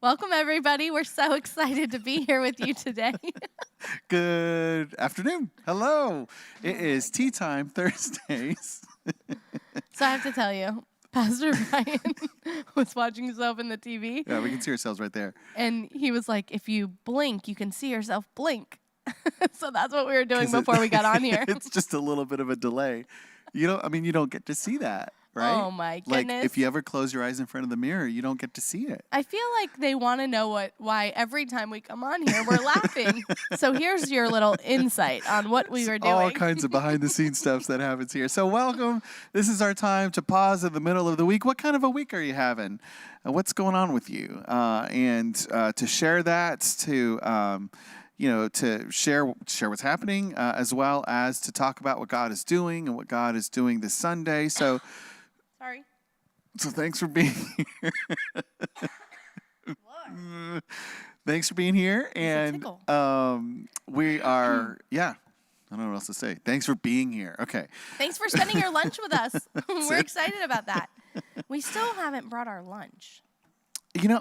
Welcome, everybody. We're so excited to be here with you today. Good afternoon. Hello. It is Tea Time Thursdays. So I have to tell you, Pastor Brian was watching himself in the TV. Yeah, we can see ourselves right there. And he was like, if you blink, you can see yourself blink. So that's what we were doing before we got on here. It's just a little bit of a delay. You don't get to see that, right? Oh, my goodness. Like, if you ever close your eyes in front of the mirror, you don't get to see it. I feel like they want to know why every time we come on here, we're laughing. So here's your little insight on what we were doing. All kinds of behind-the-scenes stuff that happens here. So welcome. This is our time to pause in the middle of the week. What kind of a week are you having? What's going on with you? And to share that, to share what's happening, as well as to talk about what God is doing and what God is doing this Sunday. So, Sorry. So thanks for being here. Thanks for being here, and we are. Yeah, I don't know what else to say. Thanks for being here. Okay. Thanks for spending your lunch with us. We're excited about that. We still haven't brought our lunch.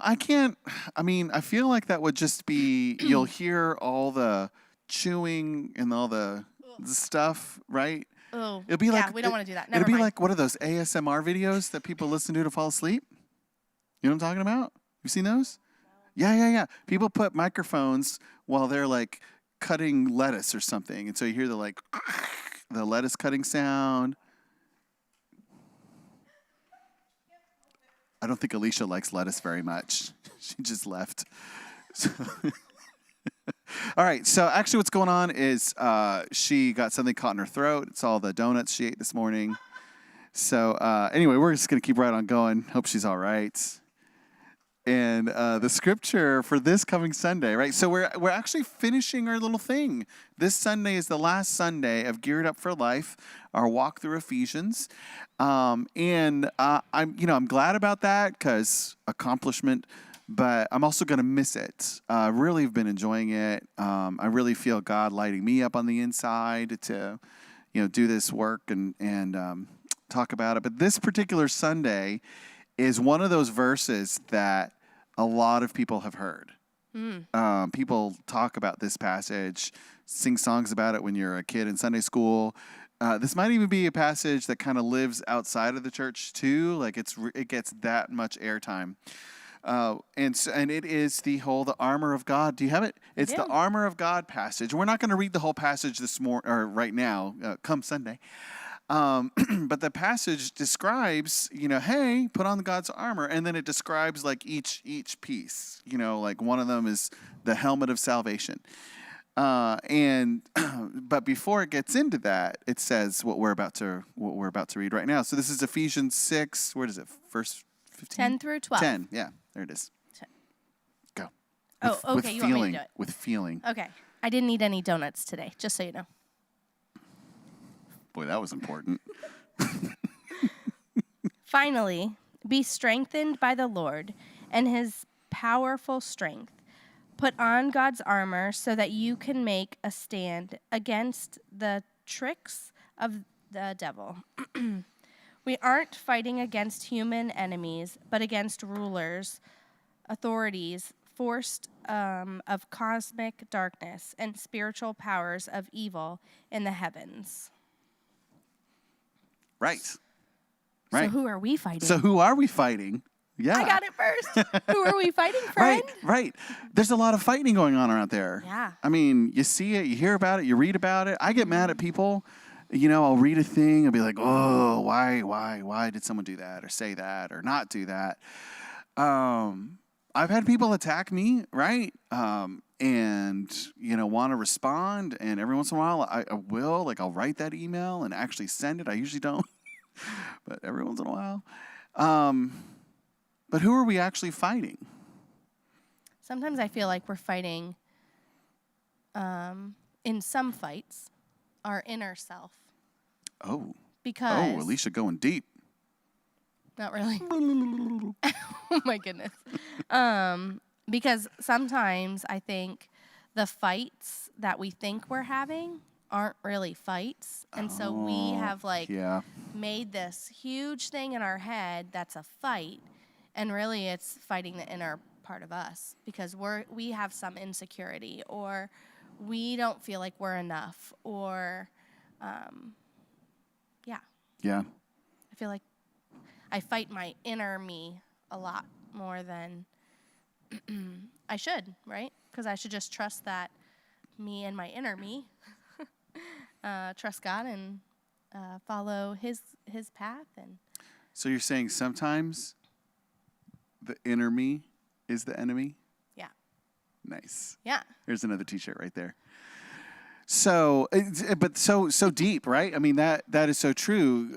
I can't. I mean, I feel like that would just be. You'll hear all the chewing and all the stuff, right? Oh, it'll be like we don't want to do that. Never it'll mind. be like what are those ASMR videos that people listen to fall asleep? You know what I'm talking about? You seen those? No. Yeah. People put microphones while they're like cutting lettuce or something, and so you hear the lettuce cutting sound. I don't think Alicia likes lettuce very much. She just left. So all right, so actually what's going on is she got something caught in her throat. It's all the donuts she ate this morning. So anyway, we're just going to keep right on going. Hope she's all right. And the scripture for this coming Sunday, right? So we're actually finishing our little thing. This Sunday is the last Sunday of Geared Up for Life, our walk through Ephesians. I'm glad about that because accomplishment. But I'm also going to miss it. I really have been enjoying it. I really feel God lighting me up on the inside to, do this work and talk about it. But this particular Sunday is one of those verses that a lot of people have heard. People talk about this passage, sing songs about it when you're a kid in Sunday school. This might even be a passage that kind of lives outside of the church too. Like it gets that much airtime. And it is the armor of God. Do you have it? It's the armor of God passage. We're not going to read the whole passage this morning or right now, come Sunday. But the passage describes, hey, put on God's armor. And then it describes like each piece, like one of them is the helmet of salvation. But before it gets into that, it says what we're about to read right now. So this is Ephesians 6. Where does it? Verse 15? 10 through 12. 10, yeah. There it is. 10. Go. Okay, you want me to do it? With feeling. Okay. I didn't eat any donuts today, just so you know. Boy, that was important. Finally, be strengthened by the Lord and his powerful strength. Put on God's armor so that you can make a stand against the tricks of the devil. We aren't fighting against human enemies, but against rulers, authorities, forces of cosmic darkness, and spiritual powers of evil in the heavens. Right. So who are we fighting? Yeah. I got it first. Who are we fighting, friend? Right. There's a lot of fighting going on around there. Yeah. I mean, you see it, you hear about it, you read about it. I get mad at people. I'll read a thing, I'll be like, oh, why did someone do that or say that or not do that? I've had people attack me, right? And want to respond. And every once in a while, I will. I'll write that email and actually send it. I usually don't, but every once in a while. But who are we actually fighting? Sometimes I feel like we're fighting, in some fights, our inner self. Oh. Because... Oh, Alicia going deep. Not really. Oh, my goodness. Because sometimes I think the fights that we think we're having aren't really fights. And so we have made this huge thing in our head that's a fight. And really it's fighting the inner part of us because we have some insecurity, or we don't feel like we're enough, or Yeah. I feel like I fight my inner me a lot more than I should, right? Because I should just trust that me and my inner me trust God and follow his path. And So you're saying sometimes the inner me is the enemy? yeah. Nice. Yeah. There's another t-shirt right there. So, but so deep, right? I mean, that is so true.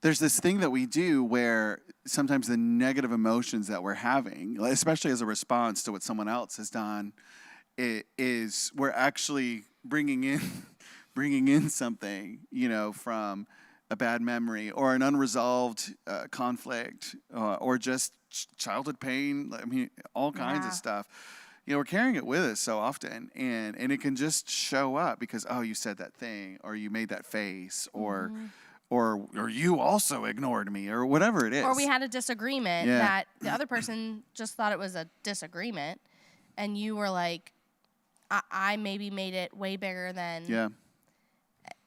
There's this thing that we do where sometimes the negative emotions that we're having, especially as a response to what someone else has done, is we're actually bringing in something, from a bad memory or an unresolved conflict or just childhood pain. I mean, all kinds of stuff. We're carrying it with us so often, and it can just show up because, oh, you said that thing, or you made that face, or you also ignored me, or whatever it is. Or we had a disagreement that the other person just thought it was a disagreement, and you were like, I maybe made it way bigger than. Yeah.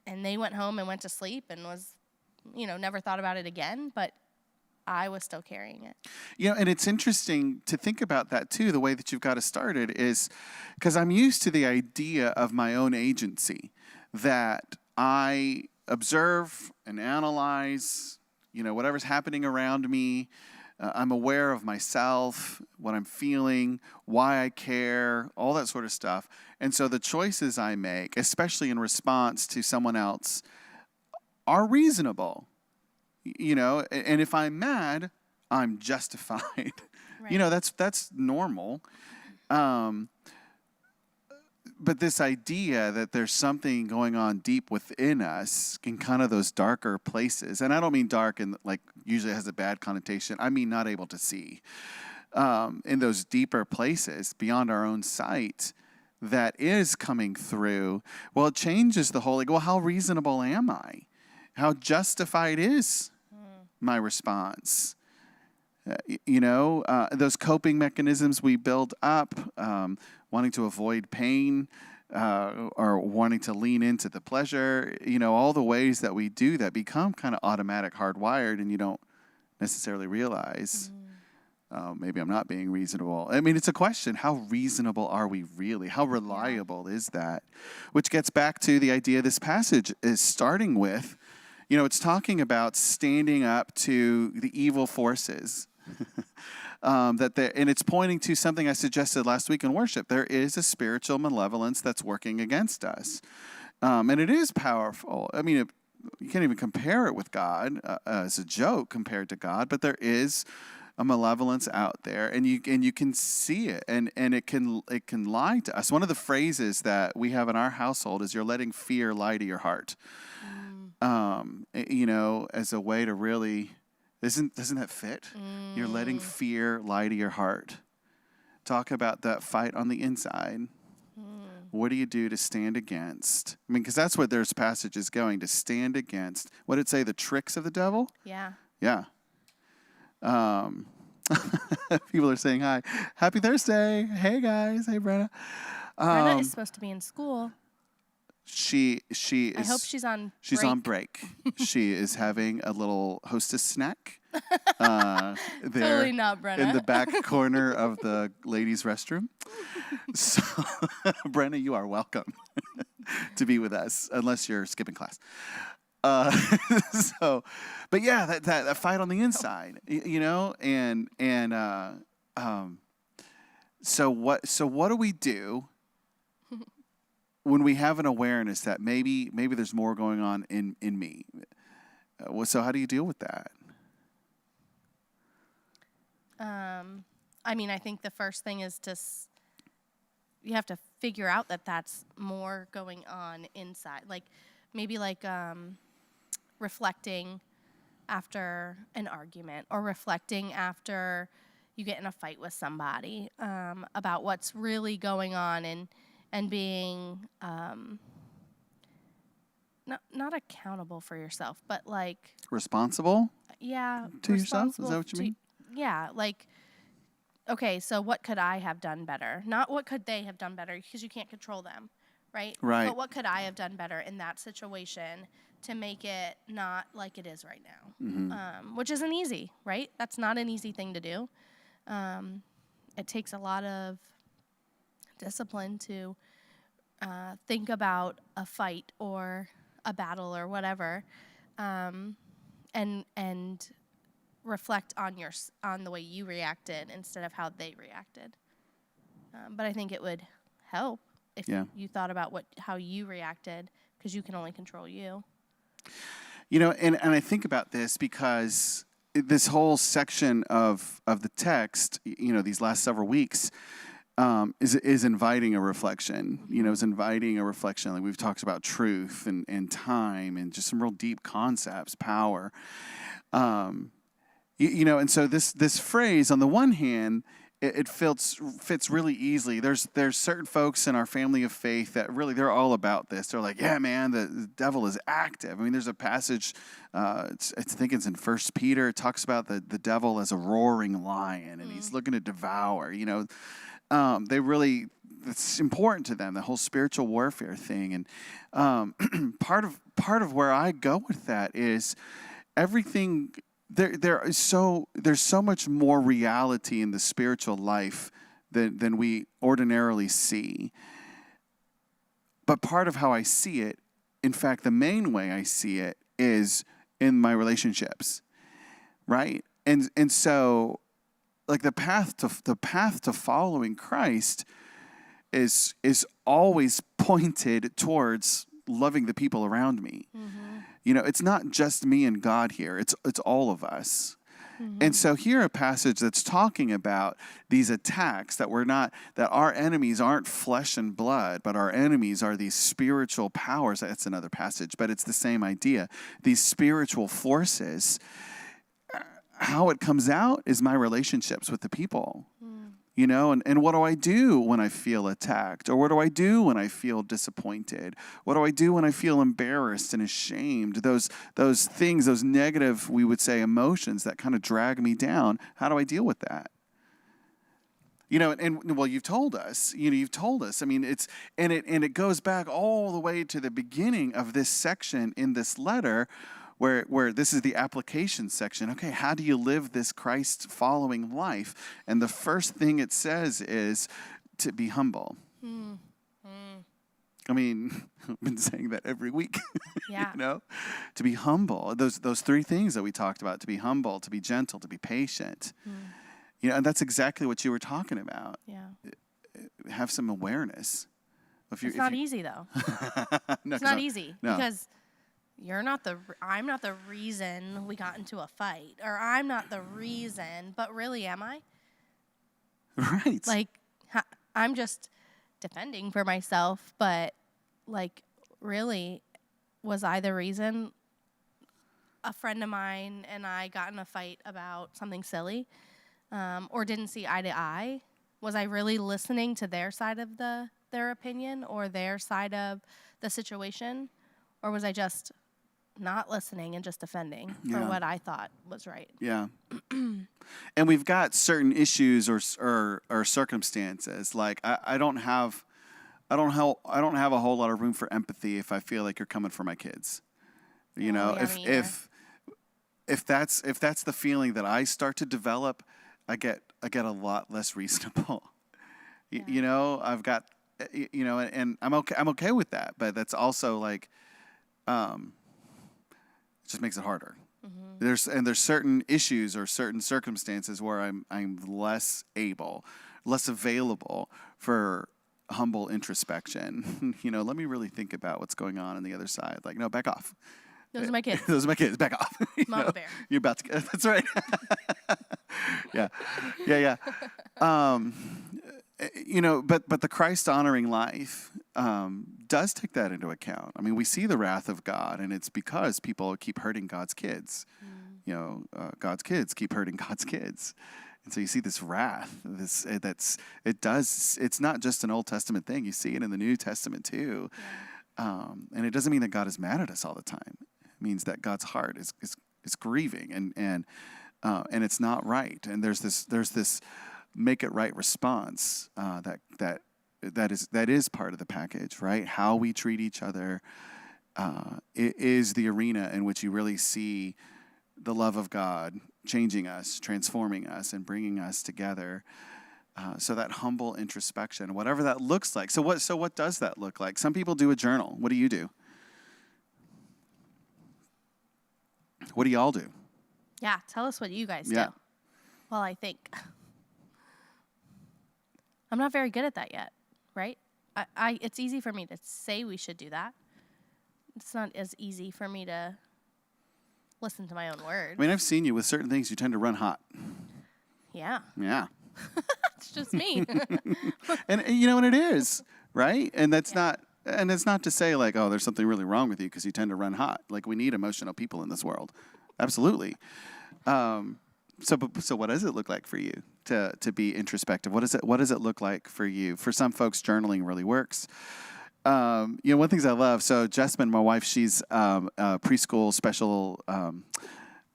And they went home and went to sleep and was, never thought about it again, but I was still carrying it. And it's interesting to think about that too. The way that you've got it started is because I'm used to the idea of my own agency, that I observe and analyze, whatever's happening around me. I'm aware of myself, what I'm feeling, why I care, all that sort of stuff. And so the choices I make, especially in response to someone else, are reasonable. And if I'm mad, I'm justified. Right. That's normal. But this idea that there's something going on deep within us in kind of those darker places, and I don't mean dark and like usually has a bad connotation. I mean not able to see. In those deeper places beyond our own sight that is coming through, well, it changes the whole, well, how reasonable am I? How justified is my response? Those coping mechanisms we build up, wanting to avoid pain, or wanting to lean into the pleasure, all the ways that we do that become kind of automatic, hardwired, and you don't necessarily realize, maybe I'm not being reasonable. I mean, it's a question. How reasonable are we really? How reliable is that? Which gets back to the idea this passage is starting with. It's talking about standing up to the evil forces. And it's pointing to something I suggested last week in worship. There is a spiritual malevolence that's working against us. And it is powerful. I mean, you can't even compare it with God as a joke compared to God, but there is a malevolence out there, and you can see it, and it can lie to us. One of the phrases that we have in our household is, "You're letting fear lie to your heart." As a way to really, doesn't that fit? You're letting fear lie to your heart. Talk about that fight on the inside. What do you do to stand against? I mean, because that's what this passage is going to stand against. What did it say? The tricks of the devil? Yeah. Yeah. People are saying hi. Happy Thursday. Hey, guys. Hey, Brenna. Brenna is supposed to be in school. She is. I hope she's on break. She's on break. She is having a little hostess snack there Totally not Brenna. in the back corner of the ladies' restroom. So, Brenna, you are welcome to be with us, unless you're skipping class. But yeah, that fight on the inside, so what do we do when we have an awareness that maybe there's more going on in me? So how do you deal with that? I mean, I think the first thing is you have to figure out that that's more going on inside. Maybe reflecting after an argument, or reflecting after you get in a fight with somebody, about what's really going on, and being not accountable for yourself, but responsible to yourself. Is that what you mean? Yeah, okay, so what could I have done better? Not what could they have done better, because you can't control them, right? Right. But what could I have done better in that situation to make it not like it is right now? Which isn't easy, right? That's not an easy thing to do. It takes a lot of discipline to think about a fight or a battle or whatever, and reflect on the way you reacted instead of how they reacted. But I think it would help if Yeah. you thought about how you reacted, because you can only control you. And I think about this because this whole section of the text, these last several weeks, is inviting a reflection. Is inviting a reflection. Like we've talked about truth and time and just some real deep concepts, power. And so this phrase, on the one hand, it fits really easily. There's certain folks in our family of faith that really, they're all about this. They're like, yeah, man, the devil is active. I mean, there's a passage, I think it's in 1 Peter, it talks about the devil as a roaring lion, and he's looking to devour. They really, it's important to them, the whole spiritual warfare thing. And part of where I go with that is everything. There's so much more reality in the spiritual life than we ordinarily see. But part of how I see it, in fact, the main way I see it, is in my relationships, right? And so, like the path to following Christ is always pointed towards loving the people around me. It's not just me and God here. It's all of us. And so here a passage that's talking about these attacks, that our enemies aren't flesh and blood, but our enemies are these spiritual powers. That's another passage, but it's the same idea. These spiritual forces, how it comes out is my relationships with the people. And what do I do when I feel attacked? Or what do I do when I feel disappointed? What do I do when I feel embarrassed and ashamed? Those things, those negative, we would say, emotions that kind of drag me down. How do I deal with that? Well, you've told us. I mean, it goes back all the way to the beginning of this section in this letter, where this is the application section. Okay, how do you live this Christ-following life? And the first thing it says is to be humble. I mean, I've been saying that every week. Yeah. To be humble. Those three things that we talked about: to be humble, to be gentle, to be patient. And that's exactly what you were talking about. Yeah. Have some awareness. It's not easy, though. No, it's not easy no. because I'm not the reason we got into a fight, or I'm not the reason, but really, am I? Right. Like, I'm just defending for myself, but like, really, was I the reason a friend of mine and I got in a fight about something silly, or didn't see eye to eye? Was I really listening to their side of their opinion or their side of the situation? Or was I just not listening and just defending for what I thought was right? Yeah. And we've got certain issues or circumstances. Like I don't have a whole lot of room for empathy if I feel like you're coming for my kids. If that's the feeling that I start to develop, I get a lot less reasonable. Yeah. I've got and I'm okay with that, but that's also like it just makes it harder. There's certain issues or certain circumstances where I'm less available for humble introspection. Let me really think about what's going on the other side. Like, no, back off. Those are my kids. Those are my kids. Back off. Mama bear. You're about to. That's right. Yeah. But the Christ honoring life does take that into account. I mean, we see the wrath of God, and it's because people keep hurting God's kids. God's kids keep hurting God's kids. And so you see this wrath. It's not just an Old Testament thing. You see it in the New Testament too. Yeah. And it doesn't mean that God is mad at us all the time. It means that God's heart is grieving and it's not right. And there's this make it right response that is part of the package, right? How we treat each other is the arena in which you really see the love of God changing us, transforming us, and bringing us together. So that humble introspection, whatever that looks like. So what does that look like? Some people do a journal. What do you do? What do y'all do? Yeah, tell us what you guys do. Well, I think I'm not very good at that yet, right? It's easy for me to say we should do that. It's not as easy for me to listen to my own words. I mean, I've seen you with certain things. You tend to run hot. Yeah. Yeah. It's just me. And it is, right? And that's not, and it's not to say like, oh, there's something really wrong with you because you tend to run hot. Like, we need emotional people in this world. Absolutely. So what does it look like for you to be introspective? What does it look like for you? For some folks, journaling really works. One of the things I love, so Jessamine, my wife, she's preschool special,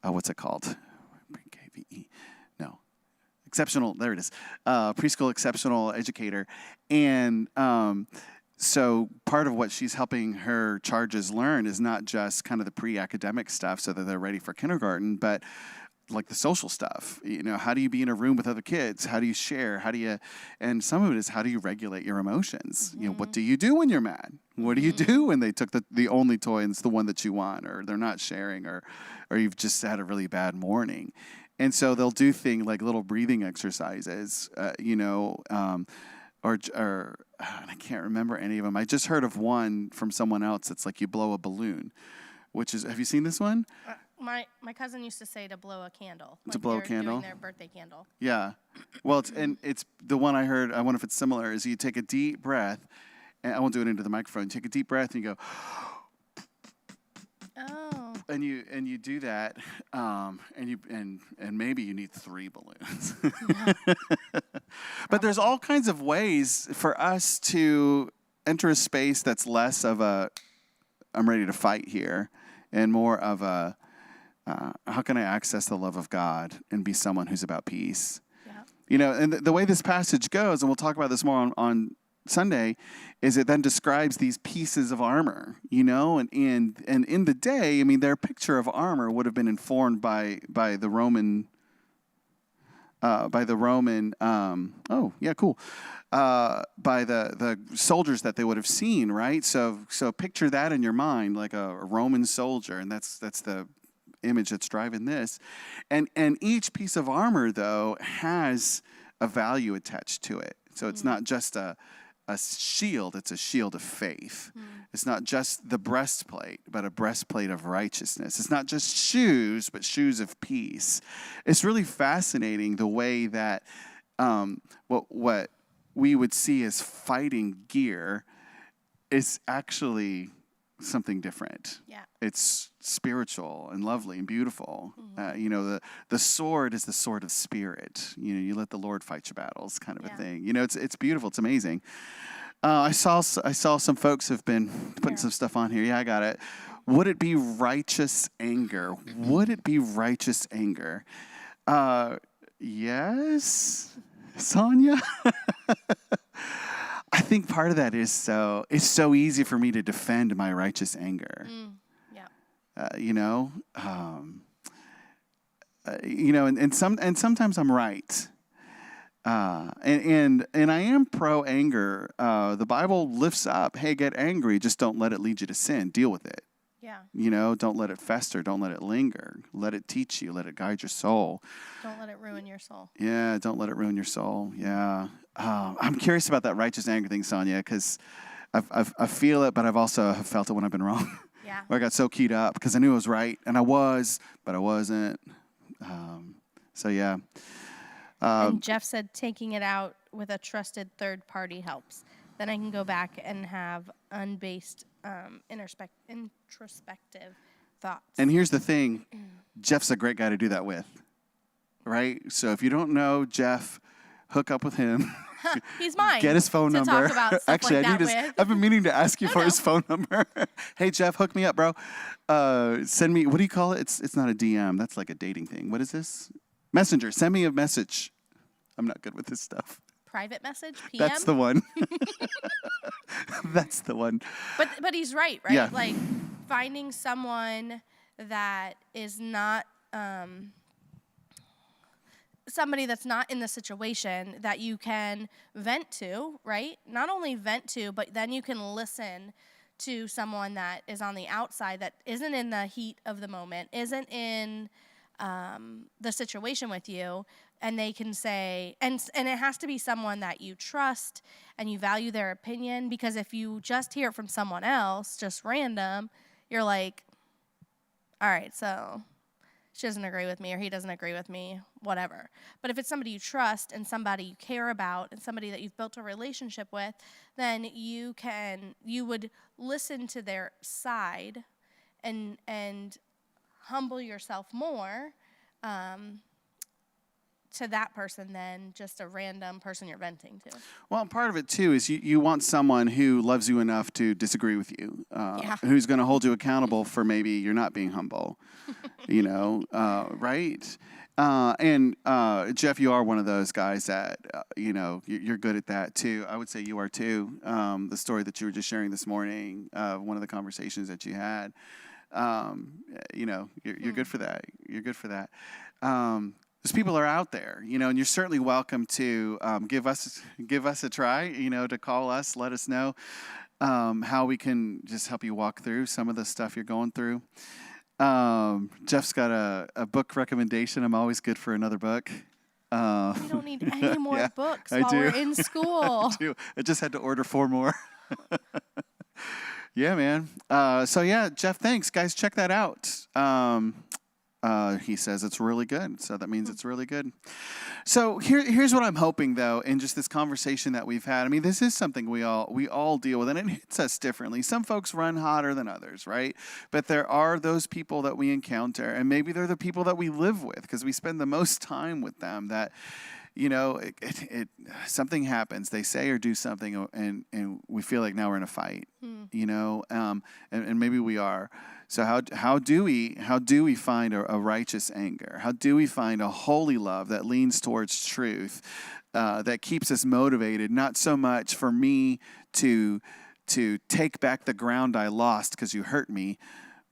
what's it called? KVE. No. Exceptional, there it is. Preschool exceptional educator. And so part of what she's helping her charges learn is not just kind of the pre-academic stuff so that they're ready for kindergarten, but like the social stuff. How do you be in a room with other kids? How do you share? And some of it is, how do you regulate your emotions? Mm-hmm. What do you do when you're mad? What do you do when they took the only toy and it's the one that you want, or they're not sharing, or you've just had a really bad morning? And so they'll do things like little breathing exercises, or I can't remember any of them. I just heard of one from someone else. It's like you blow a balloon, which is, have you seen this one? My cousin used to say to blow a candle. To blow a candle? Doing their birthday candle. Yeah. Well, it's the one I heard, I wonder if it's similar, is you take a deep breath, and I won't do it into the microphone. You take a deep breath and you go, oh. And you do that, and maybe you need 3 balloons. But there's all kinds of ways for us to enter a space that's less of a, I'm ready to fight here, and more of a, how can I access the love of God and be someone who's about peace? Yeah. And the way this passage goes, and we'll talk about this more on Sunday, is it then describes these pieces of armor, and in the day, I mean, their picture of armor would have been informed by the Roman, by the soldiers that they would have seen, right? So picture that in your mind, like a Roman soldier, and that's the image that's driving this. And each piece of armor, though, has a value attached to it. So it's not just a shield, it's a shield of faith. It's not just the breastplate, but a breastplate of righteousness. It's not just shoes, but shoes of peace. It's really fascinating the way that what we would see as fighting gear is actually something different. Yeah. It's spiritual and lovely and beautiful. The sword is the sword of spirit. You let the Lord fight your battles, kind of a thing. It's beautiful. It's amazing. I saw some folks have been putting some stuff on here. Yeah, I got it. Would it be righteous anger? Would it be righteous anger? Yes, Sonia. I think part of that is it's so easy for me to defend my righteous anger. And sometimes I'm right. And I am pro anger. The Bible lifts up, hey, get angry, just don't let it lead you to sin. Deal with it. Yeah. Don't let it fester. Don't let it linger. Let it teach you. Let it guide your soul. Don't let it ruin your soul. Yeah, don't let it ruin your soul. Yeah. I'm curious about that righteous anger thing, Sonia, because I feel it, but I've also felt it when I've been wrong. Yeah. Where I got so keyed up because I knew I was right, and I was, but I wasn't. So, yeah. And Jeff said taking it out with a trusted third party helps. Then I can go back and have unbased, introspective thoughts. And here's the thing. Jeff's a great guy to do that with, right? So if you don't know Jeff, hook up with him. He's mine. Get his phone number. Talk about stuff Actually, like I've been meaning to ask you for his phone number. Hey, Jeff, hook me up, bro. Send me, what do you call it? It's not a DM. That's like a dating thing. What is this? Messenger. Send me a message. I'm not good with this stuff. Private message, PM. That's the one. That's the one. But he's right? Yeah. Like finding someone that is not somebody that's not in the situation that you can vent to, right? Not only vent to, but then you can listen to someone that is on the outside, that isn't in the heat of the moment, isn't in the situation with you, and they can say, and it has to be someone that you trust and you value their opinion, because if you just hear it from someone else, just random, you're like, all right, so she doesn't agree with me or he doesn't agree with me, whatever. But if it's somebody you trust and somebody you care about and somebody that you've built a relationship with, then you would listen to their side and humble yourself more to that person than just a random person you're venting to. Well, part of it, too, is you want someone who loves you enough to disagree with you, who's going to hold you accountable for maybe you're not being humble, right? And Jeff, you are one of those guys that, you're good at that, too. I would say you are, too. The story that you were just sharing this morning, one of the conversations that you had, you're good for that. You're good for that. Those people are out there, and you're certainly welcome to give us a try, to call us, let us know how we can just help you walk through some of the stuff you're going through. Jeff's got a book recommendation. I'm always good for another book. We don't need any more books while we're in school. I just had to order 4 more. Yeah, man. Jeff, thanks. Guys, check that out. He says it's really good, so that means it's really good. So here's what I'm hoping, though, in just this conversation that we've had. I mean, this is something we all deal with, and it hits us differently. Some folks run hotter than others, right? But there are those people that we encounter, and maybe they're the people that we live with because we spend the most time with them that, something happens, they say or do something, and we feel like now we're in a fight, and maybe we are. So how do we find a righteous anger? How do we find a holy love that leans towards truth, that keeps us motivated, not so much for me to take back the ground I lost because you hurt me,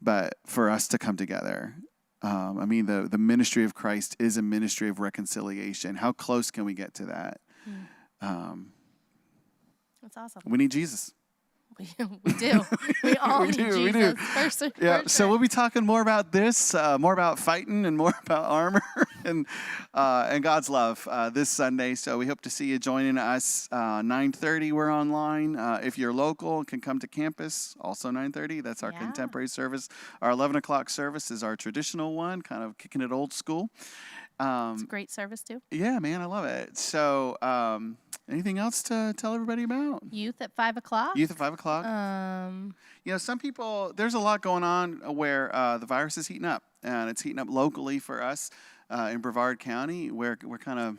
but for us to come together. The ministry of Christ is a ministry of reconciliation. How close can we get to that? That's awesome. We need Jesus. We do. We all need Jesus. We do. For So we'll be talking more about this, more about fighting and more about armor and God's love this Sunday. So we hope to see you joining us 9:30. We're online. If you're local, can come to campus. Also 9:30. That's our contemporary service. Our 11 o'clock service is our traditional one, kind of kicking it old school. It's a great service, too. Yeah, man, I love it. So anything else to tell everybody about? Youth at 5 o'clock. Youth at 5 o'clock. Some people, there's a lot going on where the virus is heating up, and it's heating up locally for us in Brevard County, where we're kind of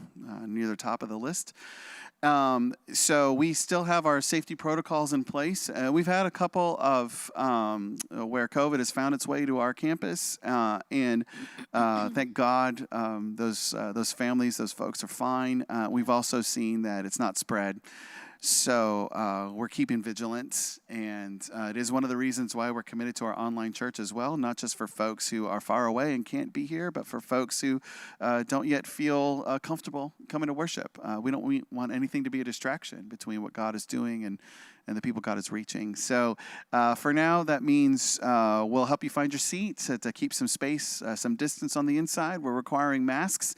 near the top of the list. So we still have our safety protocols in place. We've had a couple of where COVID has found its way to our campus, and thank God those families, those folks are fine. We've also seen that it's not spread. So we're keeping vigilant, and it is one of the reasons why we're committed to our online church as well, not just for folks who are far away and can't be here, but for folks who don't yet feel comfortable coming to worship. We don't want anything to be a distraction between what God is doing and the people God is reaching. So for now, that means we'll help you find your seat to keep some space, some distance on the inside. We're requiring masks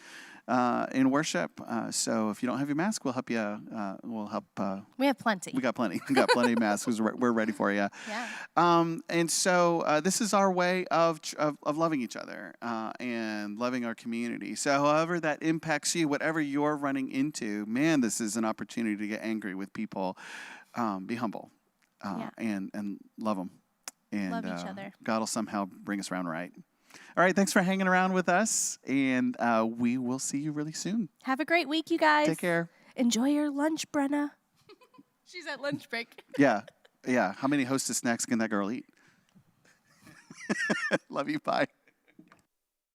in worship. So if you don't have your mask, we'll help you. We'll help. We have plenty. We got plenty. We got plenty of masks. We're ready for you. Yeah. And so this is our way of loving each other and loving our community. So however that impacts you, whatever you're running into, man, this is an opportunity to get angry with people. Be humble and love them. And love each other. God will somehow bring us around right. All right, thanks for hanging around with us, and we will see you really soon. Have a great week, you guys. Take care. Enjoy your lunch, Brenna. She's at lunch break. Yeah. How many Hostess snacks can that girl eat? Love you. Bye.